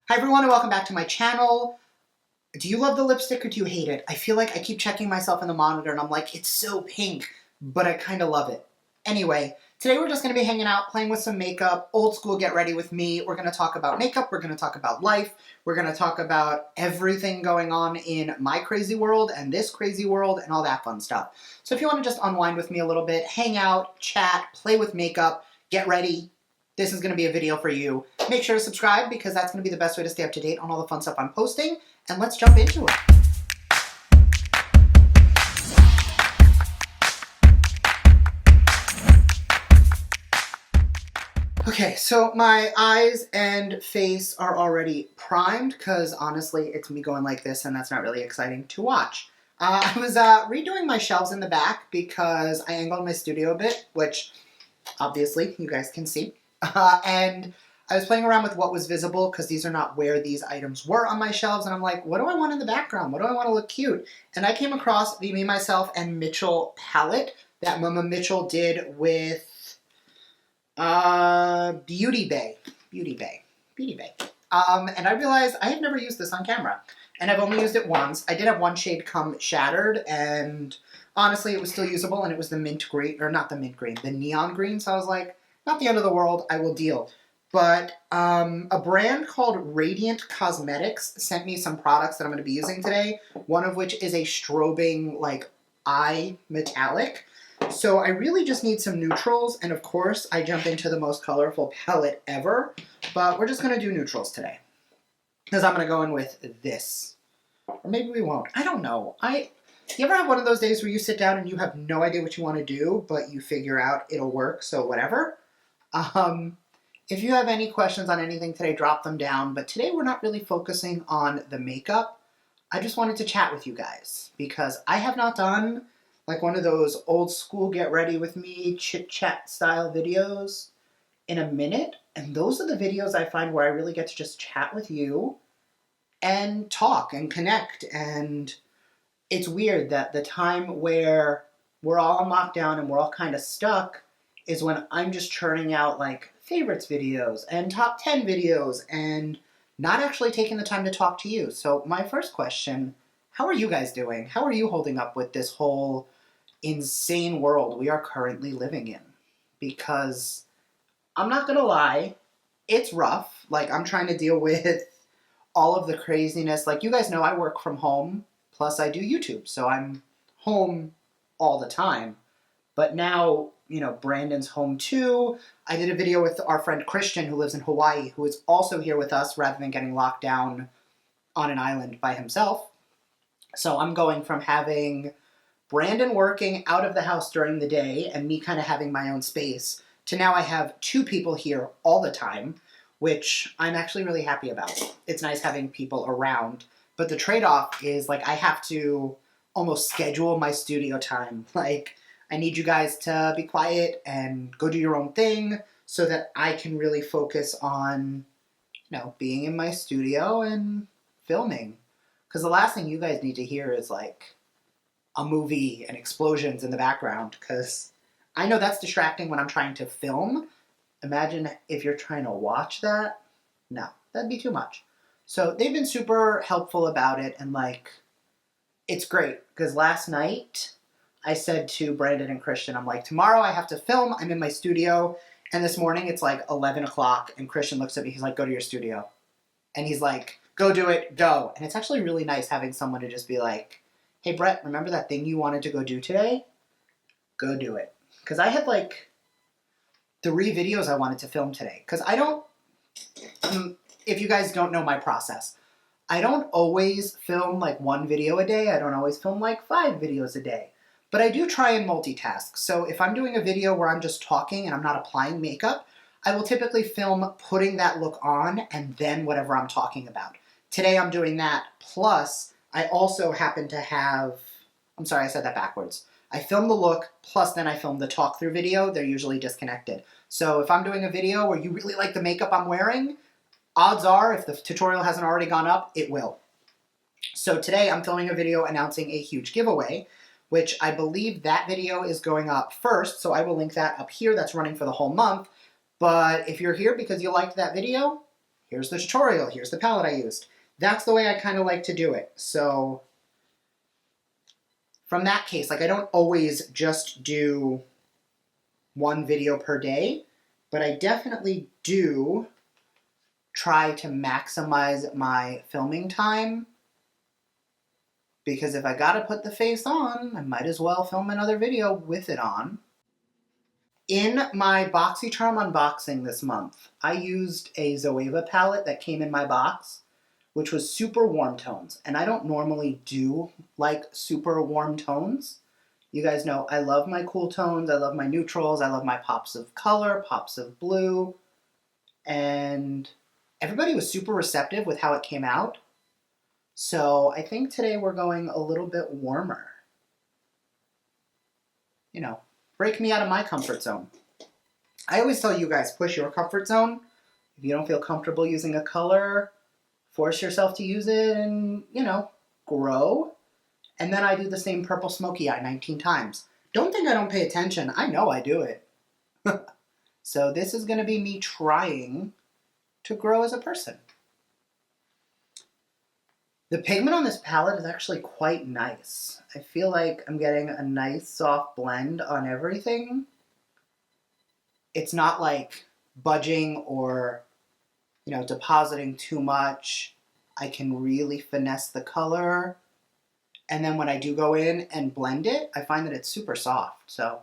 Hi everyone and welcome back to my channel. Do you love the lipstick or do you hate it? I feel like I keep checking myself in the monitor and I'm like, it's so pink, but I kind of love it. Anyway, today we're just going to be hanging out, playing with some makeup, old school get ready with me. We're going to talk about makeup, we're going to talk about life, we're going to talk about everything going on in my crazy world and this crazy world and all that fun stuff. So if you want to just unwind with me a little bit, hang out, chat, play with makeup, get ready, this is going to be a video for you. Make sure to subscribe because that's going to be the best way to stay up to date on all the fun stuff I'm posting. And let's jump into it. Okay, so my eyes and face are already primed because honestly, it's me going like this and that's not really exciting to watch. I was redoing my shelves in the back because I angled my studio a bit, which obviously you guys can see. And I was playing around with what was visible because these are not where these items were on my shelves. And I'm like, what do I want in the background? What do I want to look cute? And I came across the Me, Myself, and Mitchell palette that Mama Mitchell did with Beauty Bay. And I realized I have never used this on camera. And I've only used it once. I did have one shade come shattered, and honestly, it was still usable, and it was the mint green, or not the mint green, the neon green. So I was like, not the end of the world, I will deal. But a brand called Radiant Cosmetics sent me some products that I'm going to be using today, one of which is a strobing, like, eye metallic. So I really just need some neutrals, and of course, I jump into the most colorful palette ever, but we're just going to do neutrals today. Because I'm going to go in with this. Or maybe we won't. I don't know. You ever have one of those days where you sit down and you have no idea what you want to do, but you figure out it'll work, so whatever? If you have any questions on anything today, drop them down. But today we're not really focusing on the makeup. I just wanted to chat with you guys because I have not done like one of those old school get ready with me chit chat style videos in a minute. And those are the videos I find where I really get to just chat with you and talk and connect. And it's weird that the time where we're all on lockdown and we're all kind of stuck is when I'm just churning out like favorites videos and top 10 videos and not actually taking the time to talk to you. So my first question, how are you guys doing? How are you holding up with this whole insane world we are currently living in? Because I'm not gonna lie, it's rough. Like, I'm trying to deal with all of the craziness. Like, you guys know I work from home, plus I do YouTube, so I'm home all the time. But now, you know, Brandon's home too. I did a video with our friend Christian, who lives in Hawaii, who is also here with us rather than getting locked down on an island by himself. So I'm going from having Brandon working out of the house during the day and me kind of having my own space to now I have two people here all the time, which I'm actually really happy about. It's nice having people around. But the trade-off is, like, I have to almost schedule my studio time. Like, I need you guys to be quiet and go do your own thing so that I can really focus on, you know, being in my studio and filming. Because the last thing you guys need to hear is, like, a movie and explosions in the background. Because I know that's distracting when I'm trying to film. Imagine if you're trying to watch that. No, that'd be too much. So they've been super helpful about it, and like, it's great, because last night I said to Brandon and Christian, I'm like, tomorrow I have to film, I'm in my studio, and this morning it's like 11 o'clock, and Christian looks at me, he's like, go to your studio. And he's like, go do it, go. And it's actually really nice having someone to just be like, hey Brett, remember that thing you wanted to go do today? Go do it. Because I had like 3 videos I wanted to film today, because I don't, if you guys don't know my process, I don't always film like 1 video a day. I don't always film like 5 videos a day. But I do try and multitask. So if I'm doing a video where I'm just talking and I'm not applying makeup, I will typically film putting that look on and then whatever I'm talking about. Today I'm doing that. Plus, I also happen to have, I'm sorry, I said that backwards. I film the look, plus then I film the talk through video. They're usually disconnected. So if I'm doing a video where you really like the makeup I'm wearing, odds are, if the tutorial hasn't already gone up, it will. So today I'm filming a video announcing a huge giveaway, which I believe that video is going up first, so I will link that up here. That's running for the whole month. But if you're here because you liked that video, here's the tutorial, here's the palette I used. That's the way I kind of like to do it. So from that case, like I don't always just do one video per day, but I definitely do try to maximize my filming time, because if I gotta put the face on, I might as well film another video with it on. In my BoxyCharm unboxing this month, I used a Zoeva palette that came in my box, which was super warm tones. And I don't normally do like super warm tones. You guys know I love my cool tones, I love my neutrals, I love my pops of color, pops of blue. And everybody was super receptive with how it came out. So I think today we're going a little bit warmer. You know, break me out of my comfort zone. I always tell you guys, push your comfort zone. If you don't feel comfortable using a color, force yourself to use it and, you know, grow. And then I do the same purple smoky eye 19 times. Don't think I don't pay attention. I know I do it. So this is going to be me trying to grow as a person. The pigment on this palette is actually quite nice. I feel like I'm getting a nice soft blend on everything. It's not like budging or, you know, depositing too much. I can really finesse the color. And then when I do go in and blend it, I find that it's super soft. So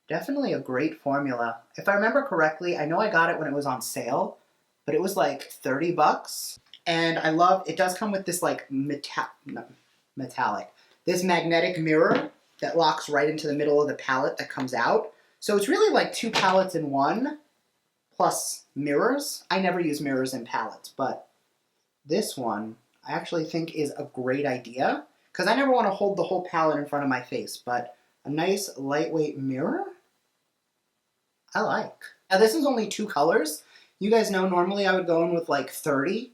definitely a great formula. If I remember correctly, I know I got it when it was on sale, but it was like 30 bucks. And I love, it does come with this like metallic, this magnetic mirror that locks right into the middle of the palette that comes out. So it's really like two palettes in one, plus mirrors. I never use mirrors in palettes, but this one I actually think is a great idea, because I never want to hold the whole palette in front of my face, but a nice lightweight mirror, I like. Now this is only 2 colors. You guys know normally I would go in with like 30,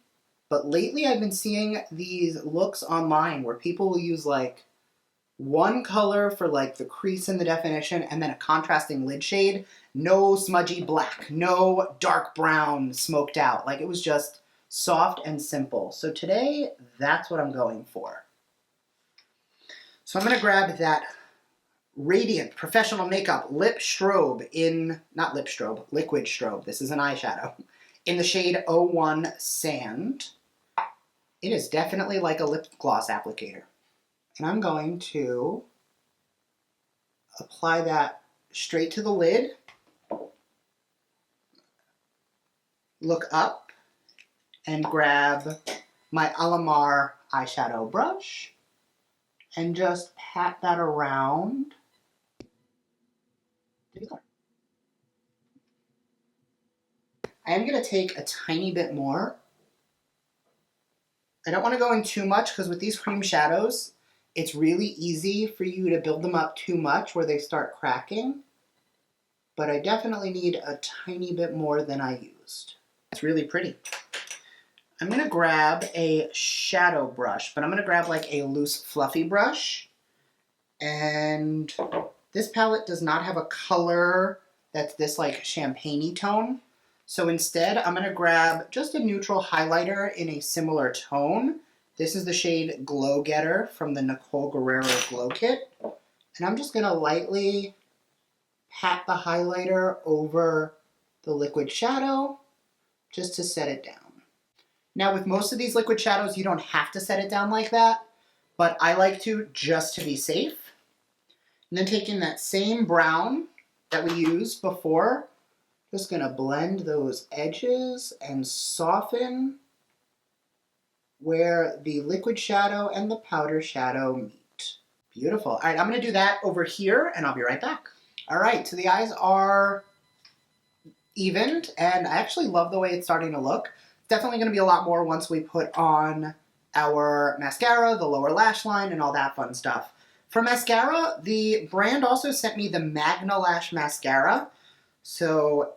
but lately I've been seeing these looks online where people will use like one color for like the crease and the definition, and then a contrasting lid shade. No smudgy black, no dark brown smoked out. Like it was just soft and simple. So today, that's what I'm going for. So I'm going to grab that Radiant Professional Makeup Lip Strobe in, not lip strobe, liquid strobe. This is an eyeshadow. In the shade 01 Sand. It is definitely like a lip gloss applicator. And I'm going to apply that straight to the lid. Look up and grab my Alamar eyeshadow brush and just pat that around. I am going to take a tiny bit more. I don't want to go in too much because with these cream shadows, it's really easy for you to build them up too much where they start cracking. But I definitely need a tiny bit more than I used. It's really pretty. I'm going to grab a shadow brush, but I'm going to grab like a loose fluffy brush. And this palette does not have a color that's this like champagne-y tone. So instead, I'm going to grab just a neutral highlighter in a similar tone. This is the shade Glow Getter from the Nicole Guerrero Glow Kit. And I'm just going to lightly pat the highlighter over the liquid shadow just to set it down. Now with most of these liquid shadows, you don't have to set it down like that, but I like to just to be safe. And then taking that same brown that we used before, just going to blend those edges and soften where the liquid shadow and the powder shadow meet. Beautiful. All right, I'm going to do that over here, and I'll be right back. All right, so the eyes are evened, and I actually love the way it's starting to look. Definitely going to be a lot more once we put on our mascara, the lower lash line, and all that fun stuff. For mascara, the brand also sent me the Magna Lash Mascara. So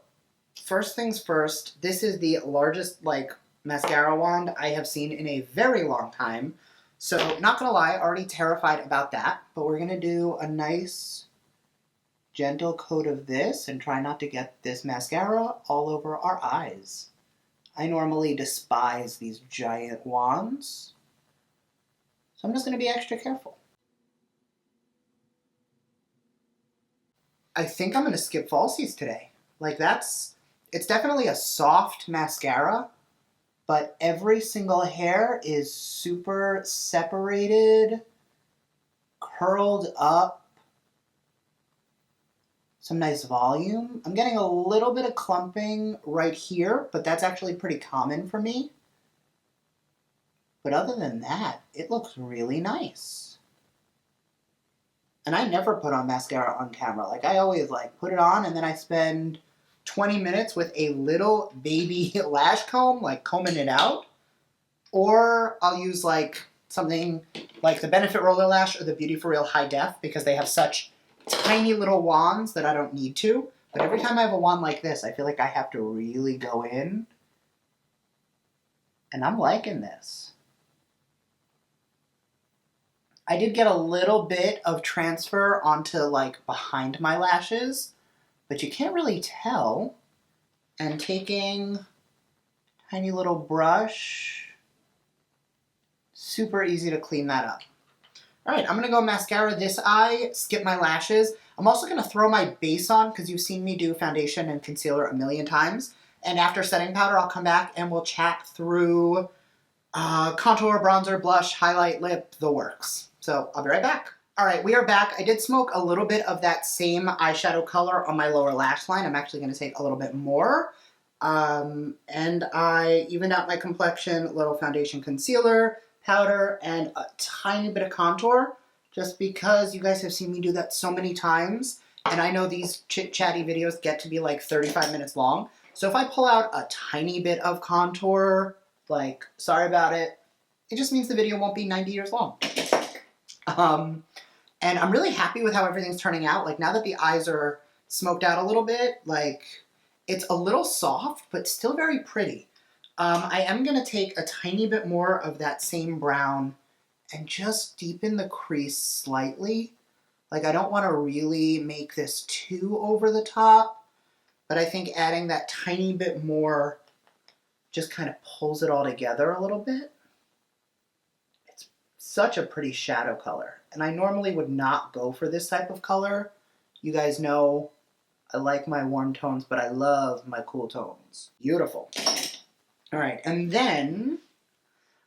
first things first, this is the largest like mascara wand I have seen in a very long time. So not gonna lie, already terrified about that, but we're gonna do a nice gentle coat of this and try not to get this mascara all over our eyes. I normally despise these giant wands, so I'm just going to be extra careful. I think I'm going to skip falsies today. Like it's definitely a soft mascara, but every single hair is super separated, curled up, some nice volume. I'm getting a little bit of clumping right here, but that's actually pretty common for me. But other than that, it looks really nice. And I never put on mascara on camera. Like, I always put it on and then I spend 20 minutes with a little baby lash comb, combing it out. Or I'll use something like the Benefit Roller Lash or the Beauty For Real High Def, because they have such tiny little wands that I don't need to. But every time I have a wand like this, I feel like I have to really go in. And I'm liking this. I did get a little bit of transfer onto behind my lashes, but you can't really tell. And taking a tiny little brush, super easy to clean that up. All right, I'm gonna go mascara this eye, skip my lashes. I'm also gonna throw my base on because you've seen me do foundation and concealer a million times. And after setting powder, I'll come back and we'll chat through contour, bronzer, blush, highlight, lip, the works. So I'll be right back. All right, we are back. I did smoke a little bit of that same eyeshadow color on my lower lash line. I'm actually going to take a little bit more. And I evened out my complexion, a little foundation concealer, powder, and a tiny bit of contour, just because you guys have seen me do that so many times. And I know these chit-chatty videos get to be 35 minutes long. So if I pull out a tiny bit of contour, sorry about it. It just means the video won't be 90 years long. And I'm really happy with how everything's turning out. Now that the eyes are smoked out a little bit, it's a little soft, but still very pretty. I am going to take a tiny bit more of that same brown and just deepen the crease slightly. I don't want to really make this too over the top, but I think adding that tiny bit more just kind of pulls it all together a little bit. It's such a pretty shadow color. And I normally would not go for this type of color. You guys know I like my warm tones, but I love my cool tones. Beautiful. All right, and then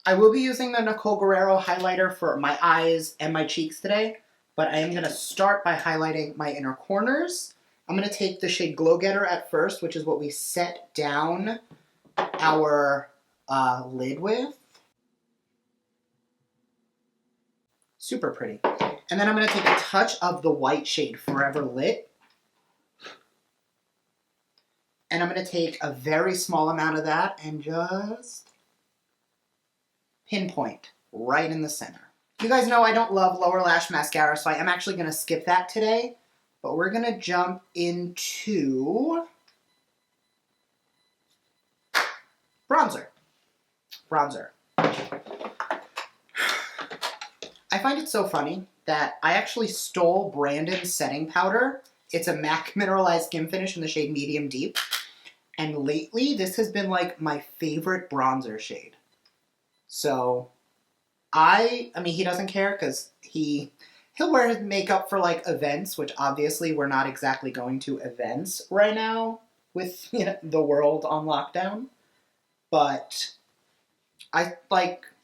I will be using the Nicole Guerrero highlighter for my eyes and my cheeks today, but I am going to start by highlighting my inner corners. I'm going to take the shade Glow Getter at first, which is what we set down our lid with. Super pretty. And then I'm going to take a touch of the white shade Forever Lit. And I'm going to take a very small amount of that and just pinpoint right in the center. You guys know I don't love lower lash mascara, so I am actually going to skip that today. But we're going to jump into bronzer. I find it so funny that I actually stole Brandon's setting powder. It's a MAC Mineralized Skin Finish in the shade Medium Deep. And lately, this has been my favorite bronzer shade. So, I mean, he doesn't care because he'll wear his makeup for events, which obviously we're not exactly going to events right now with the world on lockdown. But I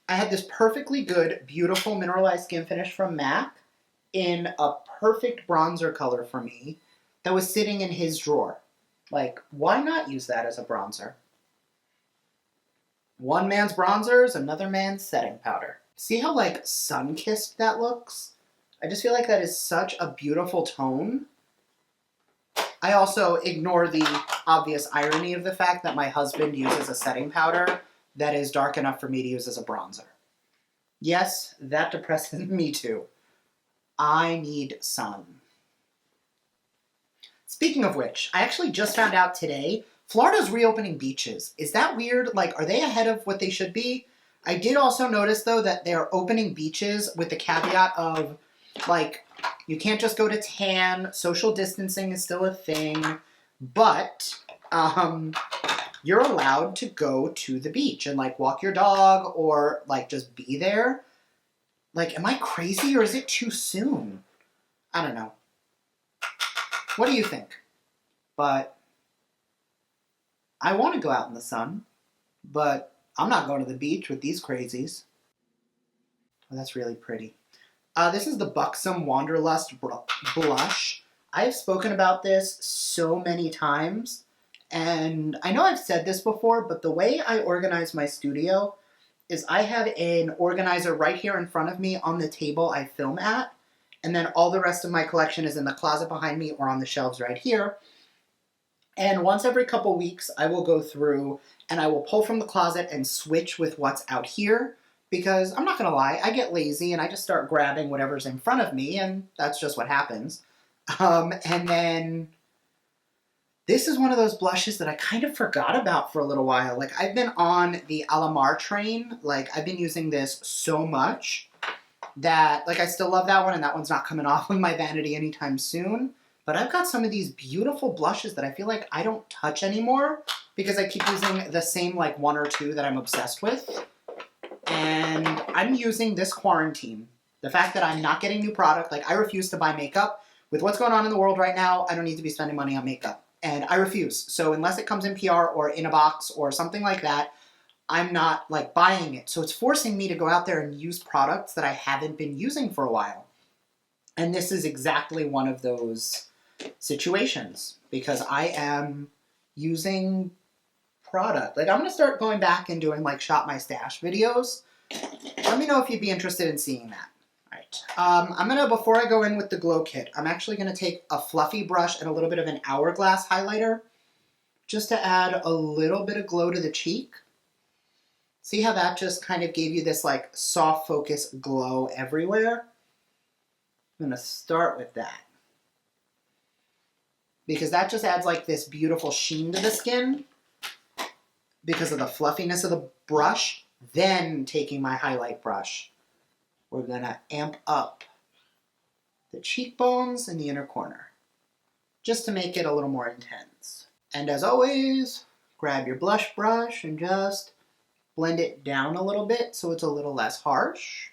had this perfectly good, beautiful mineralized skin finish from MAC in a perfect bronzer color for me that was sitting in his drawer. Why not use that as a bronzer? One man's bronzer is another man's setting powder. See how sun-kissed that looks? I just feel like that is such a beautiful tone. I also ignore the obvious irony of the fact that my husband uses a setting powder that is dark enough for me to use as a bronzer. Yes, that depresses me too. I need sun. Speaking of which, I actually just found out today, Florida's reopening beaches. Is that weird? Are they ahead of what they should be? I did also notice, though, that they're opening beaches with the caveat of, you can't just go to tan, social distancing is still a thing, but you're allowed to go to the beach and like walk your dog or like just be there. Like, am I crazy or is it too soon? I don't know. What do you think? But I want to go out in the sun, but I'm not going to the beach with these crazies. Oh, that's really pretty. This is the Buxom Wanderlust blush. I've spoken about this so many times, and I know I've said this before, but the way I organize my studio is I have an organizer right here in front of me on the table I film at, and then all the rest of my collection is in the closet behind me or on the shelves right here. And once every couple weeks, I will go through and I will pull from the closet and switch with what's out here, because I'm not going to lie, I get lazy and I just start grabbing whatever's in front of me, and that's just what happens. And then this is one of those blushes that I kind of forgot about for a little while. Like, I've been on the Alamar train. Like, I've been using this so much that, like, I still love that one, and that one's not coming off of my vanity anytime soon. But I've got some of these beautiful blushes that I feel like I don't touch anymore because I keep using the same, like, one or two that I'm obsessed with. And I'm using this quarantine. The fact that I'm not getting new product, like, I refuse to buy makeup. With what's going on in the world right now, I don't need to be spending money on makeup. And I refuse. So unless it comes in PR or in a box or something like that, I'm not like buying it. So it's forcing me to go out there and use products that I haven't been using for a while. And this is exactly one of those situations because I am using product. Like, I'm going to start going back and doing like Shop My Stash videos. Let me know if you'd be interested in seeing that. I'm going to, before I go in with the glow kit, I'm actually going to take a fluffy brush and a little bit of an hourglass highlighter just to add a little bit of glow to the cheek. See how that just kind of gave you this like soft focus glow everywhere? I'm going to start with that because that just adds like this beautiful sheen to the skin because of the fluffiness of the brush. Then taking my highlight brush, we're going to amp up the cheekbones in the inner corner, just to make it a little more intense. And as always, grab your blush brush and just blend it down a little bit so it's a little less harsh.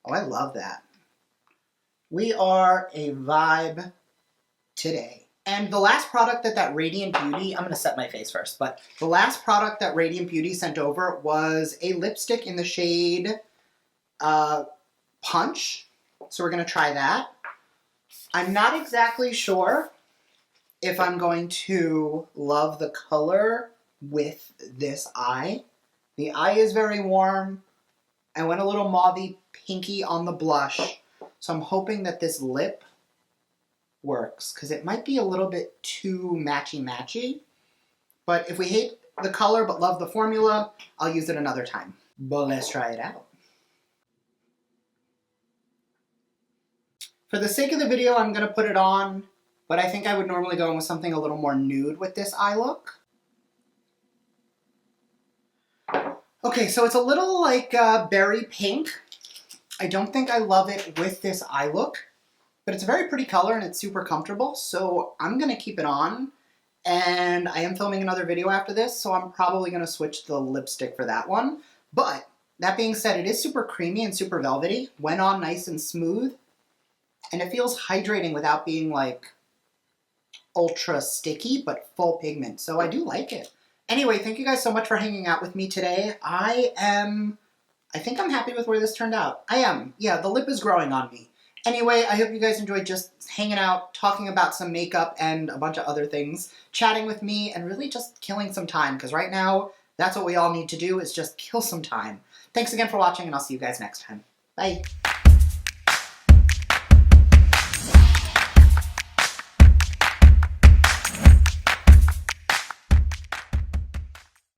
Oh, I love that. We are a vibe today. And the last product that Radiant Beauty, I'm going to set my face first, but the last product that Radiant Beauty sent over was a lipstick in the shade Punch. So we're going to try that. I'm not exactly sure if I'm going to love the color with this eye. The eye is very warm. I went a little mauvey pinky on the blush. So I'm hoping that this lip works because it might be a little bit too matchy-matchy. But if we hate the color but love the formula, I'll use it another time. But let's try it out. For the sake of the video, I'm going to put it on, but I think I would normally go in with something a little more nude with this eye look. Okay, so it's a little like berry pink. I don't think I love it with this eye look, but it's a very pretty color and it's super comfortable, so I'm going to keep it on. And I am filming another video after this, so I'm probably going to switch the lipstick for that one. But that being said, it is super creamy and super velvety. Went on nice and smooth. And it feels hydrating without being like ultra sticky, but full pigment. So I do like it. Anyway, thank you guys so much for hanging out with me today. I think I'm happy with where this turned out. I am. Yeah, the lip is growing on me. Anyway, I hope you guys enjoyed just hanging out, talking about some makeup and a bunch of other things, chatting with me, and really just killing some time. Because right now, that's what we all need to do is just kill some time. Thanks again for watching, and I'll see you guys next time. Bye.